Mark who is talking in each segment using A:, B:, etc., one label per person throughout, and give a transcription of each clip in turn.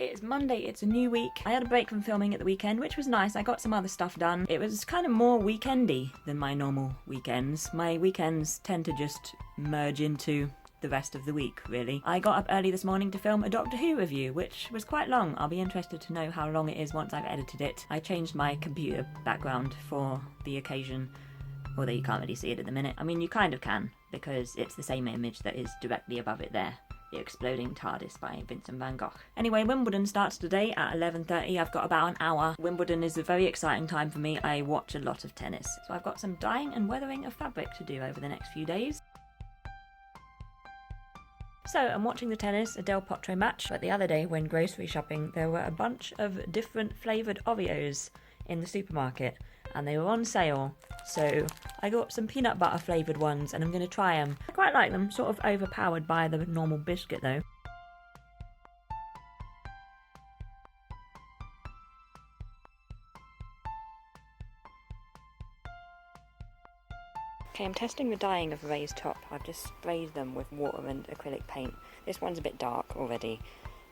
A: it is Monday, it's a new week. I had a break from filming at the weekend, which was nice. I got some other stuff done. It was kind of more weekendy than my normal weekends. My weekends tend to just merge into the rest of the week, really. I got up early this morning to film a Doctor Who review, which was quite long. I'll be interested to know how long it is once I've edited it. I changed my computer background for the occasion, although you can't really see it at the minute. I mean, you kind of can, because it's the same image that is directly above it there. The Exploding TARDIS by Vincent van Gogh. Anyway, Wimbledon starts today at 11:30. I've got about an hour. Wimbledon is a very exciting time for me. I watch a lot of tennis. So I've got some dyeing and weathering of fabric to do over the next few days. So I'm watching the tennis, a Del Potro match, but the other day when grocery shopping there were a bunch of different flavoured Oreos in the supermarket and they were on sale. So I got some peanut butter flavoured ones and I'm going to try them. I quite like them, sort of overpowered by the normal biscuit though. Okay, I'm testing the dyeing of Ray's top. I've just sprayed them with water and acrylic paint. This one's a bit dark already.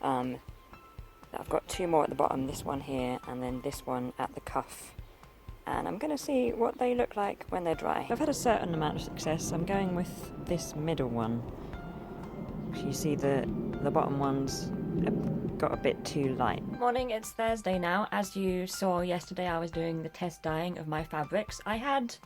A: I've got two more at the bottom, this one here and then this one at the cuff. And I'm going to see what they look like when they're dry. I've had a certain amount of success. I'm going with this middle one. You see the bottom ones have got a bit too light. Morning, it's Thursday now. As you saw yesterday, I was doing the test dyeing of my fabrics. I had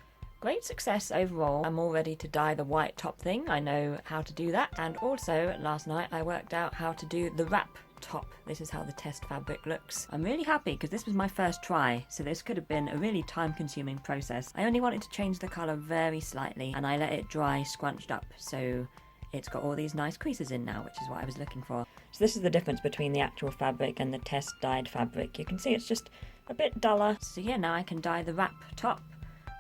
A: great success overall. I'm all ready to dye the white top thing. I know how to do that. And also, last night I worked out how to do the wrap top. This is how the test fabric looks. I'm really happy because this was my first try, so this could have been a really time-consuming process. I only wanted to change the colour very slightly and I let it dry scrunched up, so it's got all these nice creases in now, which is what I was looking for. So this is the difference between the actual fabric and the test dyed fabric. You can see it's just a bit duller. So yeah, now I can dye the wrap top.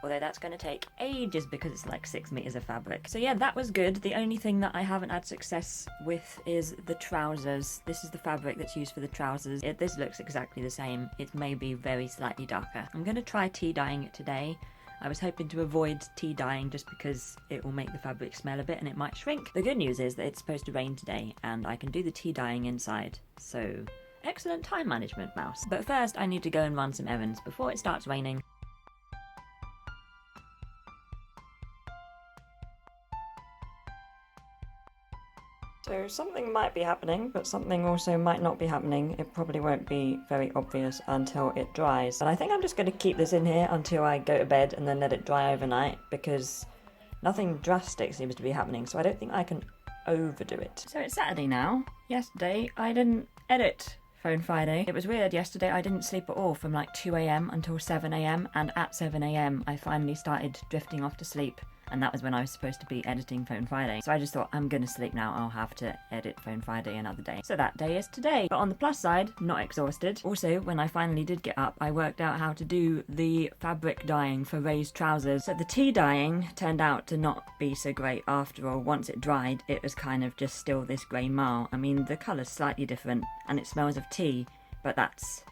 A: Although that's going to take ages because it's like 6 meters of fabric. So yeah, that was good. The only thing that I haven't had success with is the trousers. This is the fabric that's used for the trousers. This looks exactly the same. It may be very slightly darker. I'm going to try tea dyeing it today. I was hoping to avoid tea dyeing just because it will make the fabric smell a bit and it might shrink. The good news is that it's supposed to rain today and I can do the tea dyeing inside. So excellent time management, mouse. But first I need to go and run some errands before it starts raining. So something might be happening, but something also might not be happening. It probably won't be very obvious until it dries. But I think I'm just going to keep this in here until I go to bed and then let it dry overnight because nothing drastic seems to be happening, so I don't think I can overdo it. So it's Saturday now. Yesterday I didn't edit Phone Friday. It was weird. Yesterday I didn't sleep at all from like 2 AM until 7 AM and at 7 AM I finally started drifting off to sleep. And that was when I was supposed to be editing Phone Friday. So I just thought, I'm gonna sleep now, I'll have to edit Phone Friday another day. So that day is today. But on the plus side, not exhausted. Also, when I finally did get up, I worked out how to do the fabric dyeing for Ray's trousers. So the tea dyeing turned out to not be so great after all. Once it dried, it was kind of just still this grey marl. I mean, the colour's slightly different and it smells of tea, but that's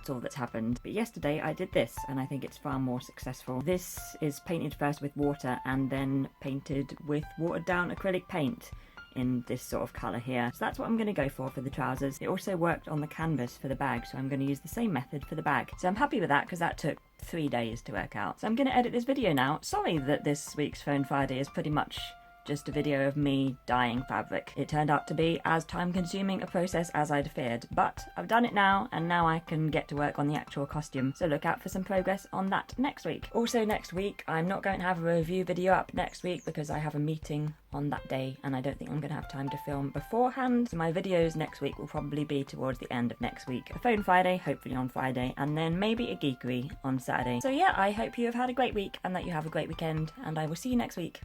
A: all that's happened. But yesterday I did this and I think it's far more successful. This is painted first with water and then painted with watered down acrylic paint in this sort of colour here. So that's what I'm going to go for the trousers. It also worked on the canvas for the bag, so I'm going to use the same method for the bag. So I'm happy with that because that took 3 days to work out. So I'm going to edit this video now. Sorry that this week's Phone Friday is pretty much just a video of me dyeing fabric. It turned out to be as time-consuming a process as I'd feared, but I've done it now, and now I can get to work on the actual costume, so look out for some progress on that next week. Also next week, I'm not going to have a review video up next week because I have a meeting on that day, and I don't think I'm going to have time to film beforehand, so my videos next week will probably be towards the end of next week. A Phone Friday, hopefully on Friday, and then maybe a geekery on Saturday. So yeah, I hope you have had a great week, and that you have a great weekend, and I will see you next week.